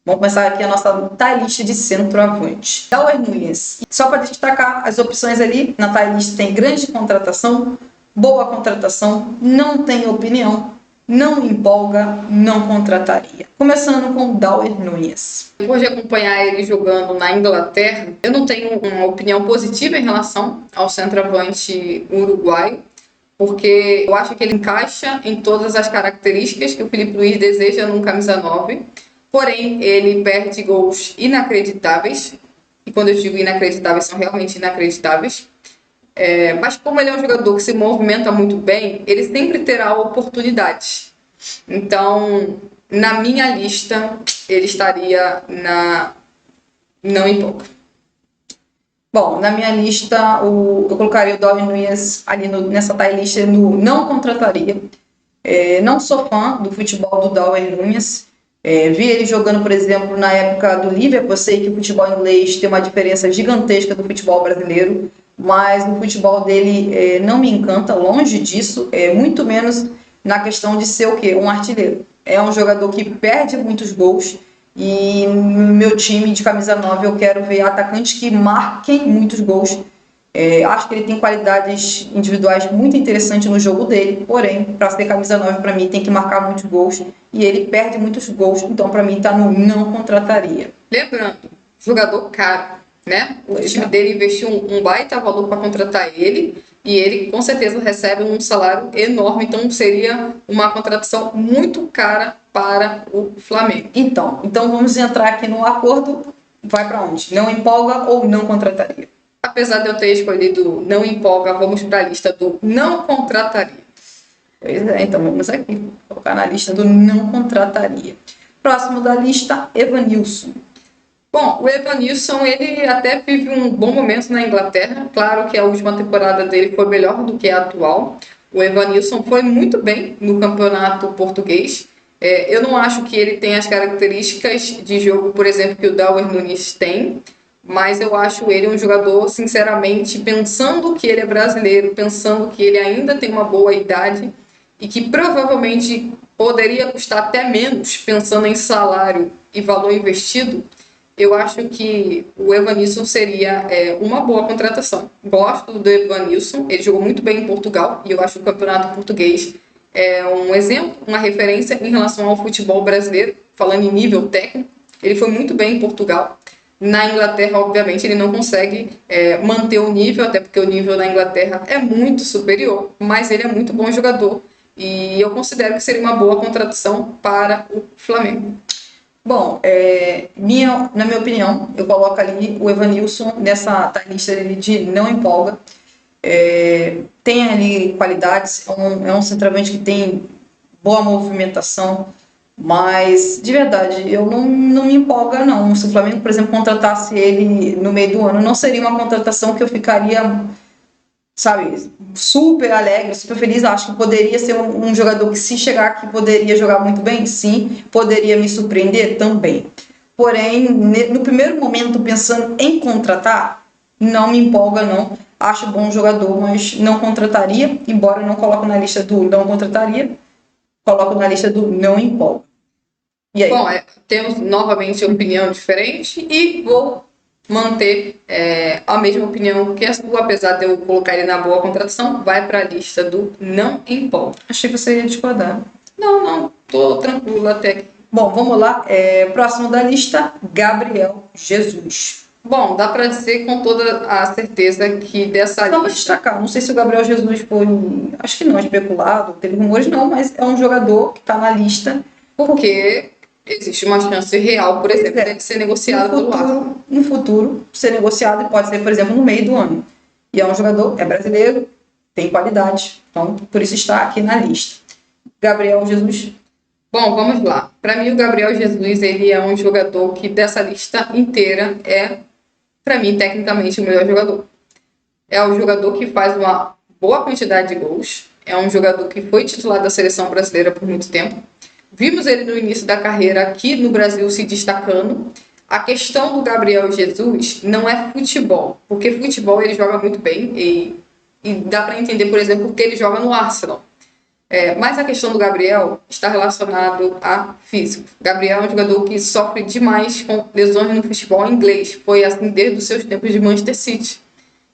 Vamos começar aqui a nossa tie list de centroavante. Darwin Núñez. Só para destacar as opções ali, na tie list tem grande contratação, boa contratação, não tem opinião, não empolga, não contrataria. Começando com Darwin Núñez. Depois de acompanhar ele jogando na Inglaterra, eu não tenho uma opinião positiva em relação ao centroavante uruguaio, porque eu acho que ele encaixa em todas as características que o Filipe Luís deseja num camisa 9. Porém, ele perde gols inacreditáveis, e quando eu digo inacreditáveis, são realmente inacreditáveis. Mas como ele é um jogador que se movimenta muito bem, ele sempre terá oportunidades. Então, na minha lista, ele estaria na não empolga. Bom, na minha lista, eu colocaria o Darwin Núñez ali nessa tie list no não contrataria. Não sou fã do futebol do Darwin Núñez. Vi ele jogando, por exemplo, na época do Liverpool. Eu sei que o futebol inglês tem uma diferença gigantesca do futebol brasileiro, mas o futebol dele não me encanta, longe disso, muito menos na questão de ser o quê? Um artilheiro. É um jogador que perde muitos gols e no meu time de camisa 9 eu quero ver atacantes que marquem muitos gols. Acho que ele tem qualidades individuais muito interessantes no jogo dele, porém, para ser camisa 9, para mim, tem que marcar muitos gols e ele perde muitos gols, então para mim está no não contrataria. Lembrando, jogador caro, né? O time dele investiu um baita valor para contratar ele e ele com certeza recebe um salário enorme, então seria uma contratação muito cara para o Flamengo. Então vamos entrar aqui no acordo, vai para onde? Não empolga ou não contrataria? Apesar de eu ter escolhido não empolga, vamos para a lista do não contrataria. Pois é, então vamos aqui, colocar na lista do não contrataria. Próximo da lista, Evanilson. Bom, o Evanilson, ele até vive um bom momento na Inglaterra. Claro que a última temporada dele foi melhor do que a atual. O Evanilson foi muito bem no campeonato português. Eu não acho que ele tem as características de jogo, por exemplo, que o Darwin Núñez tem, mas eu acho ele um jogador, sinceramente, pensando que ele é brasileiro, pensando que ele ainda tem uma boa idade e que provavelmente poderia custar até menos, pensando em salário e valor investido. Eu acho que o Evanilson seria uma boa contratação. Gosto do Evanilson, ele jogou muito bem em Portugal e eu acho que o campeonato português é um exemplo, uma referência em relação ao futebol brasileiro, falando em nível técnico. Ele foi muito bem em Portugal. Na Inglaterra, obviamente, ele não consegue manter o nível, até porque o nível da Inglaterra é muito superior, mas ele é muito bom jogador e eu considero que seria uma boa contratação para o Flamengo. Bom, na minha opinião, eu coloco ali o Evanilson nessa lista de não empolga. Tem ali qualidades, é um centroavante que tem boa movimentação, mas de verdade, eu não me empolga não. Se o Flamengo, por exemplo, contratasse ele no meio do ano, não seria uma contratação que eu ficaria, sabe, super alegre, super feliz. Eu acho que poderia ser um jogador que, se chegar aqui, poderia jogar muito bem, sim, poderia me surpreender também. Porém, no primeiro momento, pensando em contratar, não me empolga não. Acho bom jogador, mas não contrataria, embora eu não coloque na lista do não contrataria, coloco na lista do não empolga. E aí? Bom, temos novamente opinião diferente e vou manter a mesma opinião que a sua, apesar de eu colocar ele na boa contratação, vai para a lista do não empolga. Achei que você ia discordar. Não, tô tranquilo até aqui. Bom, vamos lá. Próximo da lista, Gabriel Jesus. Bom, dá para dizer com toda a certeza que dessa lista... Vamos destacar, não sei se o Gabriel Jesus foi, acho que não, especulado, teve rumores não, mas é um jogador que está na lista. Porque existe uma chance real, por exemplo, de ser negociado pelo Arsenal. No futuro, ser negociado e pode ser, por exemplo, no meio do ano. E é um jogador, é brasileiro, tem qualidade, então por isso está aqui na lista. Gabriel Jesus. Bom, vamos lá. Para mim, o Gabriel Jesus, ele é um jogador que dessa lista inteira para mim, tecnicamente, o melhor jogador. É um jogador que faz uma boa quantidade de gols. É um jogador que foi titular da seleção brasileira por muito tempo. Vimos ele no início da carreira aqui no Brasil se destacando. A questão do Gabriel Jesus não é futebol, porque futebol ele joga muito bem e dá para entender, por exemplo, porque ele joga no Arsenal. Mas a questão do Gabriel está relacionado a físico. Gabriel é um jogador que sofre demais com lesões no futebol inglês. Foi assim desde os seus tempos de Manchester City.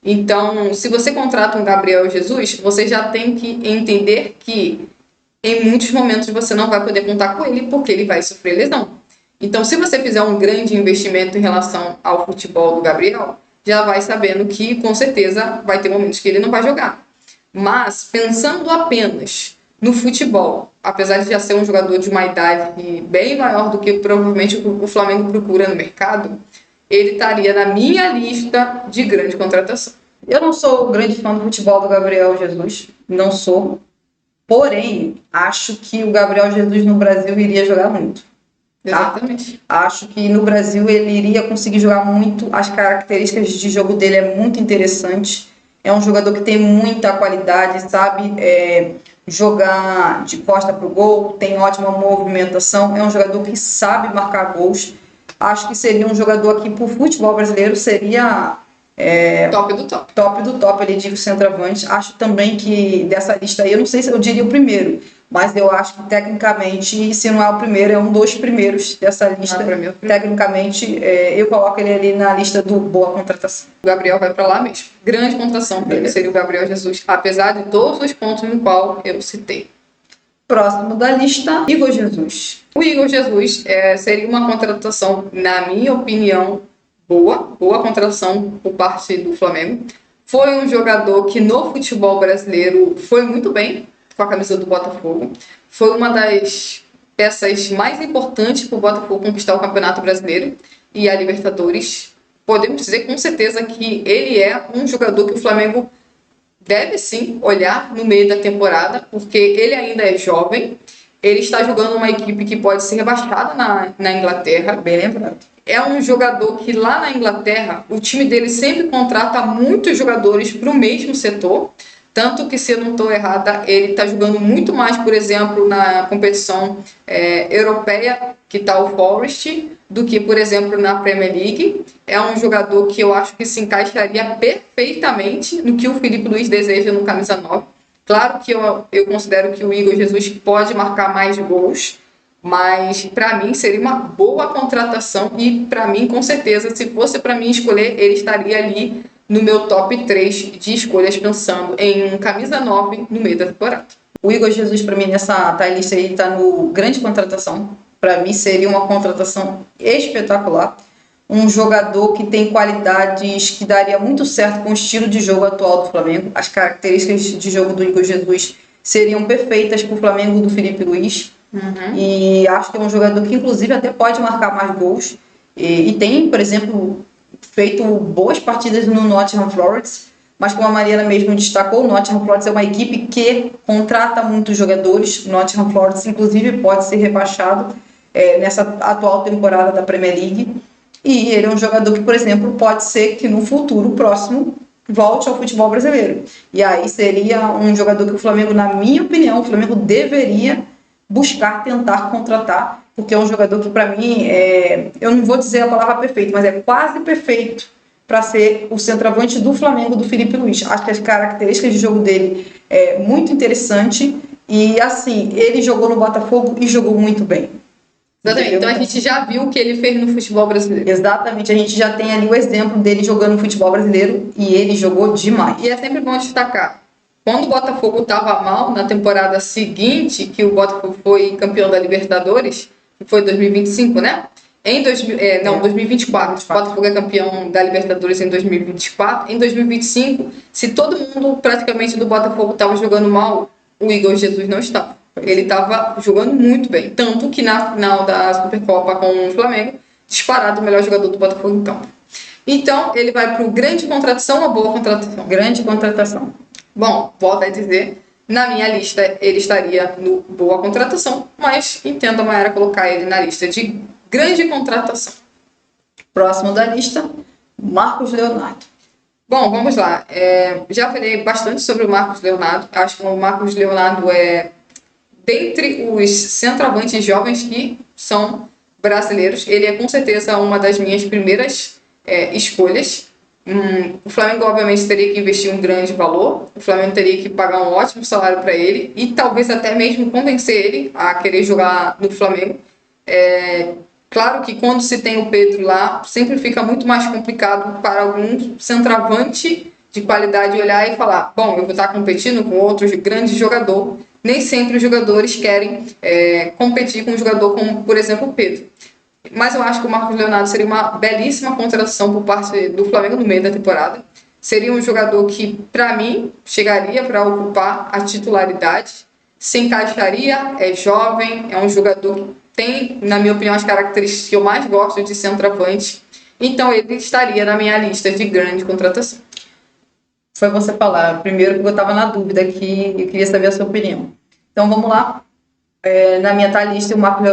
Então, se você contrata um Gabriel Jesus, você já tem que entender que em muitos momentos você não vai poder contar com ele porque ele vai sofrer lesão. Então, se você fizer um grande investimento em relação ao futebol do Gabriel, já vai sabendo que com certeza vai ter momentos que ele não vai jogar. Mas, pensando apenas no futebol, apesar de já ser um jogador de uma idade bem maior do que provavelmente o Flamengo procura no mercado, ele estaria na minha lista de grande contratação. Eu não sou grande fã do futebol do Gabriel Jesus, não sou. Porém, acho que o Gabriel Jesus no Brasil iria jogar muito. Tá? Exatamente. Acho que no Brasil ele iria conseguir jogar muito. As características de jogo dele é muito interessante. É um jogador que tem muita qualidade, sabe jogar de costa para o gol, tem ótima movimentação. É um jogador que sabe marcar gols. Acho que seria um jogador aqui para o futebol brasileiro, seria top do top. Top do top ali de centroavante. Acho também que dessa lista aí, eu não sei se eu diria o primeiro, mas eu acho que tecnicamente, se não é o primeiro, é um dos primeiros dessa lista. Tecnicamente, eu coloco ele ali na lista do boa contratação. O Gabriel vai para lá mesmo. Grande contratação para ele seria o Gabriel Jesus, apesar de todos os pontos no qual eu citei. Próximo da lista, Igor Jesus. O Igor Jesus seria uma contratação, na minha opinião, boa contratação por parte do Flamengo. Foi um jogador que no futebol brasileiro foi muito bem com a camisa do Botafogo. Foi uma das peças mais importantes para o Botafogo conquistar o Campeonato Brasileiro e a Libertadores. Podemos dizer com certeza que ele é um jogador que o Flamengo deve sim olhar no meio da temporada, porque ele ainda é jovem. Ele está jogando uma equipe que pode ser rebaixada na Inglaterra. Bem lembrado. É um jogador que lá na Inglaterra, o time dele sempre contrata muitos jogadores para o mesmo setor. Tanto que, se eu não estou errada, ele está jogando muito mais, por exemplo, na competição europeia, que está o Forest, do que, por exemplo, na Premier League. É um jogador que eu acho que se encaixaria perfeitamente no que o Filipe Luís deseja no camisa 9. Claro que eu considero que o Igor Jesus pode marcar mais gols, mas para mim seria uma boa contratação e para mim, com certeza, se fosse para mim escolher, ele estaria ali no meu top 3 de escolhas, pensando em um camisa 9 no meio da temporada. O Igor Jesus, para mim, nessa lista aí, está no grande contratação. Para mim, seria uma contratação espetacular. Um jogador que tem qualidades que daria muito certo com o estilo de jogo atual do Flamengo. As características de jogo do Igor Jesus seriam perfeitas para o Flamengo do Filipe Luís. E acho que é um jogador que, inclusive, até pode marcar mais gols. E tem, por exemplo, feito boas partidas no Nottingham Forest, mas como a Mariana mesmo destacou, o Nottingham Forest é uma equipe que contrata muitos jogadores. O Nottingham Forest, inclusive, pode ser rebaixado nessa atual temporada da Premier League. E ele é um jogador que, por exemplo, pode ser que no futuro próximo volte ao futebol brasileiro. E aí seria um jogador que o Flamengo, na minha opinião, o Flamengo deveria buscar, tentar contratar, porque é um jogador que, para mim, eu não vou dizer a palavra perfeito, mas é quase perfeito para ser o centroavante do Flamengo, do Filipe Luís. Acho que as características de jogo dele é muito interessante e, assim, ele jogou no Botafogo e jogou muito bem. Exatamente. Então a gente já viu o que ele fez no futebol brasileiro. Exatamente, a gente já tem ali o exemplo dele jogando no futebol brasileiro e ele jogou demais. E é sempre bom destacar, quando o Botafogo estava mal, na temporada seguinte, que o Botafogo foi campeão da Libertadores, que foi 2025, né? 2024. O Botafogo é campeão da Libertadores em 2024. Em 2025, se todo mundo praticamente do Botafogo estava jogando mal, o Igor Jesus não estava. Ele estava jogando muito bem. Tanto que na final da Supercopa com o Flamengo, disparado o melhor jogador do Botafogo em campo. Então, ele vai para o grande contratação ou boa contratação? Grande contratação. Bom, volto a dizer, na minha lista ele estaria no boa contratação, mas entendo a Mayara colocar ele na lista de grande contratação. Próximo da lista, Marcos Leonardo. Bom, vamos lá. Já falei bastante sobre o Marcos Leonardo. Acho que o Marcos Leonardo dentre os centroavantes jovens que são brasileiros, ele é com certeza uma das minhas primeiras escolhas. O Flamengo, obviamente, teria que investir um grande valor, o Flamengo teria que pagar um ótimo salário para ele e talvez até mesmo convencer ele a querer jogar no Flamengo. Claro que quando se tem o Pedro lá, sempre fica muito mais complicado para algum centroavante de qualidade olhar e falar: bom, eu vou estar competindo com outros grandes jogadores. Nem sempre os jogadores querem competir com um jogador como, por exemplo, o Pedro. Mas eu acho que o Marcos Leonardo seria uma belíssima contratação por parte do Flamengo no meio da temporada. Seria um jogador que, para mim, chegaria para ocupar a titularidade, se encaixaria, é jovem, é um jogador que tem, na minha opinião, as características que eu mais gosto de centroavante. Então ele estaria na minha lista de grande contratação. Foi você falar. Primeiro, porque eu estava na dúvida aqui e eu queria saber a sua opinião. Então vamos lá. Na minha lista, o Marcos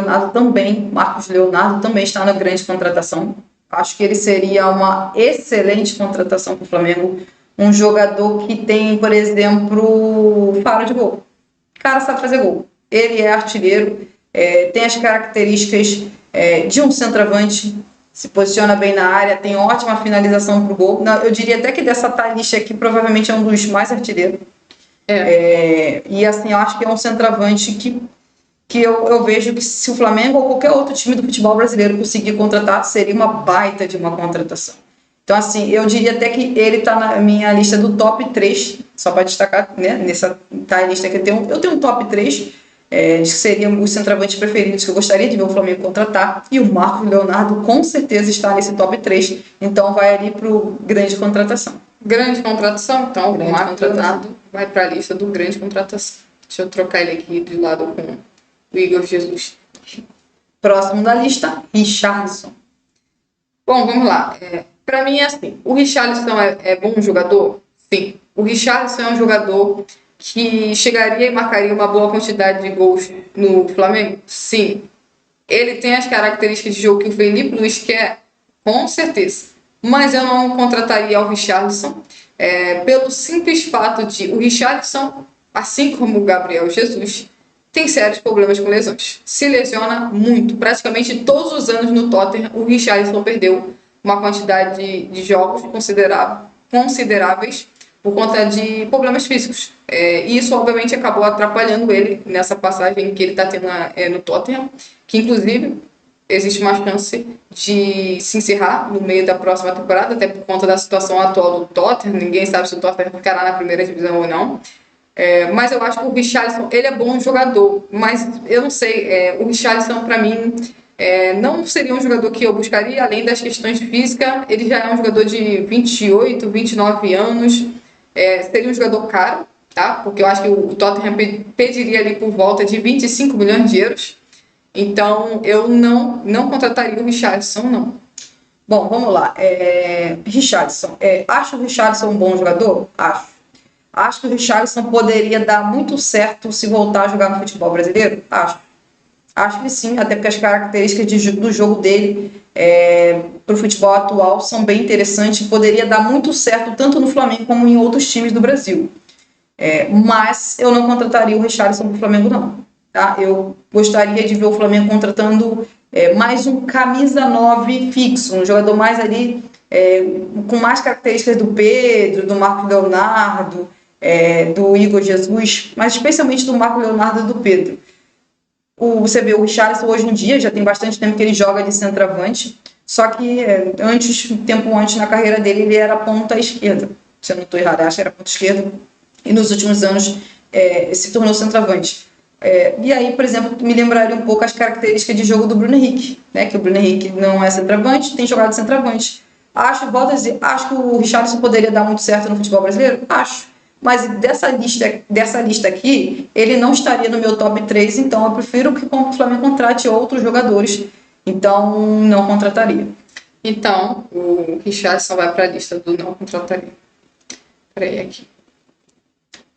Leonardo também está na grande contratação. Acho que ele seria uma excelente contratação para o Flamengo. Um jogador que tem, por exemplo, faro de gol. O cara sabe fazer gol. Ele é artilheiro, tem as características de um centroavante, se posiciona bem na área, tem ótima finalização para o gol. Eu diria até que dessa lista aqui, provavelmente é um dos mais artilheiros. E assim, eu acho que é um centroavante que eu vejo que se o Flamengo ou qualquer outro time do futebol brasileiro conseguir contratar, seria uma baita de uma contratação. Então, assim, eu diria até que ele está na minha lista do top 3, só para destacar, né, nessa lista que eu tenho um top 3, que seriam os centroavantes preferidos que eu gostaria de ver o Flamengo contratar, e o Marcos Leonardo com certeza está nesse top 3, então vai ali para o grande contratação. Grande contratação, então o Marcos Leonardo vai para a lista do grande contratação. Deixa eu trocar ele aqui de lado com o Igor Jesus. Próximo da lista, Richarlison. Bom, vamos lá. Para mim é assim, o Richarlison é bom jogador? Sim. O Richarlison é um jogador que chegaria e marcaria uma boa quantidade de gols no Flamengo? Sim. Ele tem as características de jogo que o Felipe Luiz quer? Com certeza. Mas eu não contrataria o Richarlison pelo simples fato de o Richarlison, assim como o Gabriel Jesus, tem sérios problemas com lesões. Se lesiona muito. Praticamente todos os anos no Tottenham, o Richarlison perdeu uma quantidade de jogos consideráveis por conta de problemas físicos. E isso, obviamente, acabou atrapalhando ele nessa passagem que ele está tendo no Tottenham, que, inclusive, existe uma chance de se encerrar no meio da próxima temporada, até por conta da situação atual do Tottenham. Ninguém sabe se o Tottenham ficará na primeira divisão ou não. Mas eu acho que o Richarlison, ele é bom jogador, mas eu não sei, o Richarlison para mim não seria um jogador que eu buscaria, além das questões físicas. Ele já é um jogador de 28, 29 anos, seria um jogador caro, tá? Porque eu acho que o Tottenham pediria ali por volta de 25 milhões de euros, então eu não contrataria o Richarlison, não. Bom, vamos lá. Richarlison, acho o Richarlison um bom jogador? Acho que o Richarlison poderia dar muito certo se voltar a jogar no futebol brasileiro? Acho que sim, até porque as características do jogo dele para o futebol atual são bem interessantes e poderia dar muito certo tanto no Flamengo como em outros times do Brasil. Mas eu não contrataria o Richarlison para o Flamengo, não. Tá? Eu gostaria de ver o Flamengo contratando mais um camisa 9 fixo, um jogador mais ali com mais características do Pedro, do Marcos Leonardo, do Igor Jesus, mas especialmente do Marcos Leonardo e do Pedro. Você vê o Richarlison hoje em dia, já tem bastante tempo que ele joga de centroavante, só que um tempo antes na carreira dele ele era ponta esquerda, se eu não estou errado, acho que era ponta esquerda, e nos últimos anos se tornou centroavante. E aí, por exemplo, me lembraria um pouco as características de jogo do Bruno Henrique, né? Que o Bruno Henrique não é centroavante, tem jogado de centroavante. Volto a dizer, acho que o Richarlison poderia dar muito certo no futebol brasileiro? Acho. Mas dessa lista aqui, ele não estaria no meu top 3, então eu prefiro que o Flamengo contrate outros jogadores, então não contrataria. Então, o Richarlison vai para a lista do não contrataria. Peraí, aqui.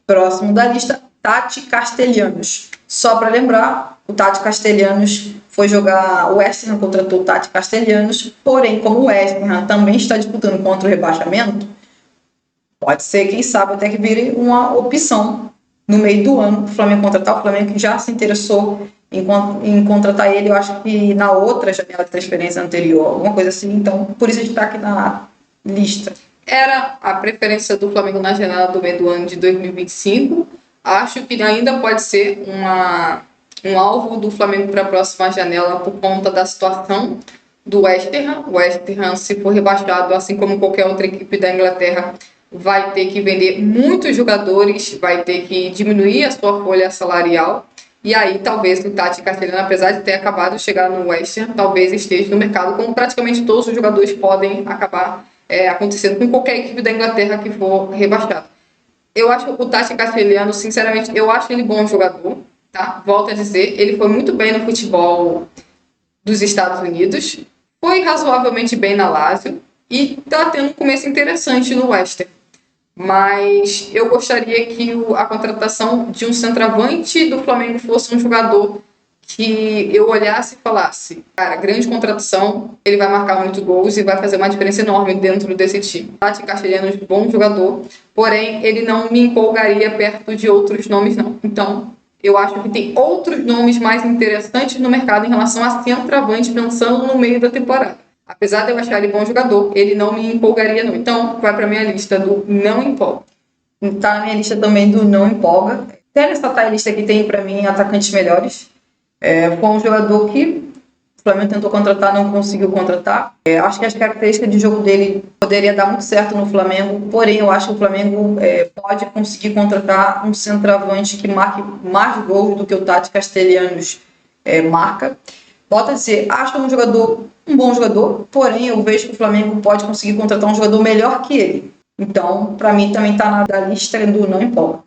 Próximo da lista, Tati Castellanos. Só para lembrar, o Tati Castellanos foi jogar, o West Ham contratou o Tati Castellanos, porém, como o West Ham também está disputando contra o rebaixamento, pode ser, quem sabe, até que vire uma opção no meio do ano para o Flamengo contratar. O Flamengo já se interessou em contratar ele, eu acho que na outra janela de transferência anterior, alguma coisa assim, então por isso a gente está aqui na lista. era a preferência do Flamengo na janela do meio do ano de 2025. Acho que ainda pode ser um alvo do Flamengo para a próxima janela por conta da situação do West Ham. O West Ham, se for rebaixado, assim como qualquer outra equipe da Inglaterra, vai ter que vender muitos jogadores, vai ter que diminuir a sua folha salarial. E aí, talvez o Tati Castelhano, apesar de ter acabado de chegar no West Ham, talvez esteja no mercado, como praticamente todos os jogadores podem acabar acontecendo com qualquer equipe da Inglaterra que for rebaixada. Eu acho o Tati Castelhano, sinceramente, eu acho ele bom jogador, tá? Volto a dizer, ele foi muito bem no futebol dos Estados Unidos, foi razoavelmente bem na Lazio e está tendo um começo interessante no West Ham. Mas eu gostaria que a contratação de um centroavante do Flamengo fosse um jogador que eu olhasse e falasse, cara, grande contratação, ele vai marcar muitos gols e vai fazer uma diferença enorme dentro desse time. Tati Castelhano, bom jogador, porém ele não me empolgaria perto de outros nomes não. Então eu acho que tem outros nomes mais interessantes no mercado em relação a centroavante, pensando no meio da temporada. Apesar de eu achar ele bom jogador, ele não me empolgaria não. Então vai para minha lista do não empolga. Tá na minha lista também do não empolga. Até nessa lista que tem para mim atacantes melhores. Foi um jogador que o Flamengo tentou contratar, não conseguiu contratar. Acho que as características de jogo dele poderia dar muito certo no Flamengo, porém eu acho que o Flamengo pode conseguir contratar um centroavante que marque mais gols do que o Tati Castelhanos marca. Volto a dizer, acho um bom jogador, porém eu vejo que o Flamengo pode conseguir contratar um jogador melhor que ele. Então, para mim também está na lista do não empolga.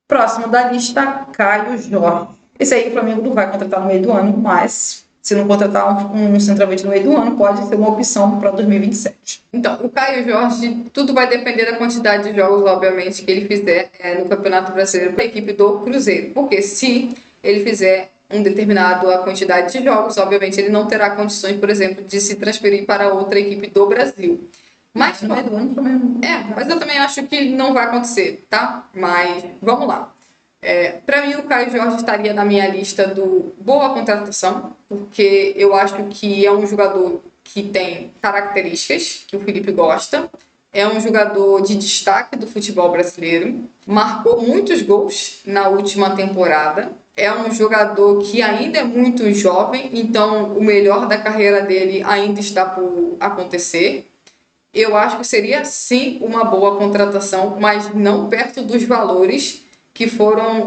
Próximo da lista, Caio Jorge. Esse aí o Flamengo não vai contratar no meio do ano, mas se não contratar um centroavante no meio do ano, pode ser uma opção para 2027. Então, o Caio Jorge, tudo vai depender da quantidade de jogos, obviamente, que ele fizer no Campeonato Brasileiro para a equipe do Cruzeiro. Porque se ele fizer uma determinada quantidade de jogos, obviamente ele não terá condições, por exemplo, de se transferir para outra equipe do Brasil. Mas no meio do ano também. Mas eu também acho que não vai acontecer, tá? Mas vamos lá. Para mim, o Caio Jorge estaria na minha lista do boa contratação, porque eu acho que é um jogador que tem características que o Felipe gosta, é um jogador de destaque do futebol brasileiro, marcou muitos gols na última temporada, é um jogador que ainda é muito jovem, então o melhor da carreira dele ainda está por acontecer. Eu acho que seria sim uma boa contratação, mas não perto dos valores que foram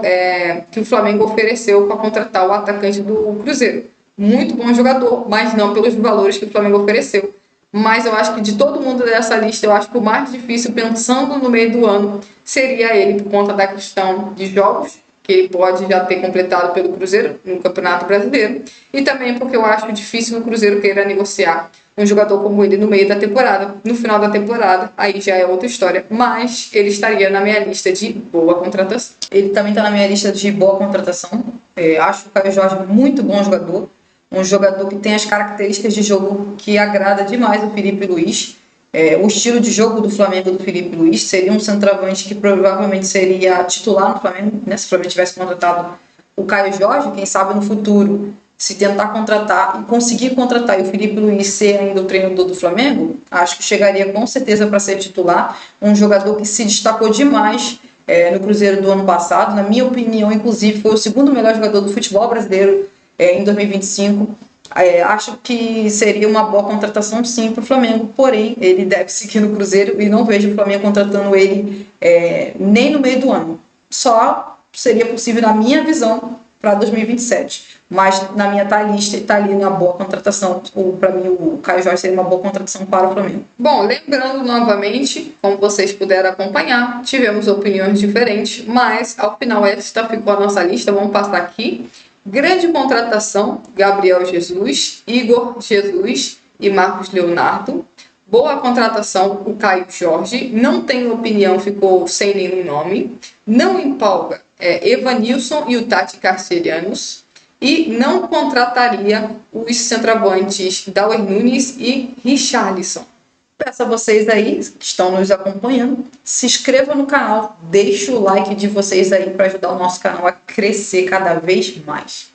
que o Flamengo ofereceu para contratar o atacante do Cruzeiro. Muito bom jogador, mas não pelos valores que o Flamengo ofereceu. Mas eu acho que de todo mundo dessa lista, eu acho que o mais difícil, pensando no meio do ano, seria ele por conta da questão de jogos, que ele pode já ter completado pelo Cruzeiro no Campeonato Brasileiro, e também porque eu acho difícil o Cruzeiro queira negociar um jogador como ele no meio da temporada. No final da temporada, aí já é outra história, mas ele estaria na minha lista de boa contratação. Ele também está na minha lista de boa contratação. Acho o Caio Jorge muito bom jogador, um jogador que tem as características de jogo que agrada demais o Felipe Luiz. O estilo de jogo do Flamengo do Felipe Luiz seria um centroavante que provavelmente seria titular no Flamengo, né? Se o Flamengo tivesse contratado o Caio Jorge, quem sabe no futuro, se tentar contratar e conseguir contratar e o Felipe Luiz ser ainda o treinador do Flamengo, acho que chegaria com certeza para ser titular, um jogador que se destacou demais no Cruzeiro do ano passado, na minha opinião, inclusive, foi o segundo melhor jogador do futebol brasileiro em 2025. Acho que seria uma boa contratação sim para o Flamengo, porém ele deve seguir no Cruzeiro e não vejo o Flamengo contratando ele nem no meio do ano. Só seria possível, na minha visão, para 2027. Mas na minha lista está ali uma boa contratação. Para mim, o Caio Jorge seria uma boa contratação para o Flamengo. Bom, lembrando novamente, como vocês puderam acompanhar, tivemos opiniões diferentes, mas ao final esta ficou a nossa lista. Vamos passar aqui. Grande contratação, Gabriel Jesus, Igor Jesus e Marcos Leonardo. Boa contratação, o Caio Jorge. Não tem opinião, ficou sem nenhum nome. Não empolga, Evanilson e o Tati Castelhanos. E não contrataria os centroavantes Darwin Nunes e Richarlison. Peço a vocês aí que estão nos acompanhando, se inscrevam no canal, deixe o like de vocês aí para ajudar o nosso canal a crescer cada vez mais.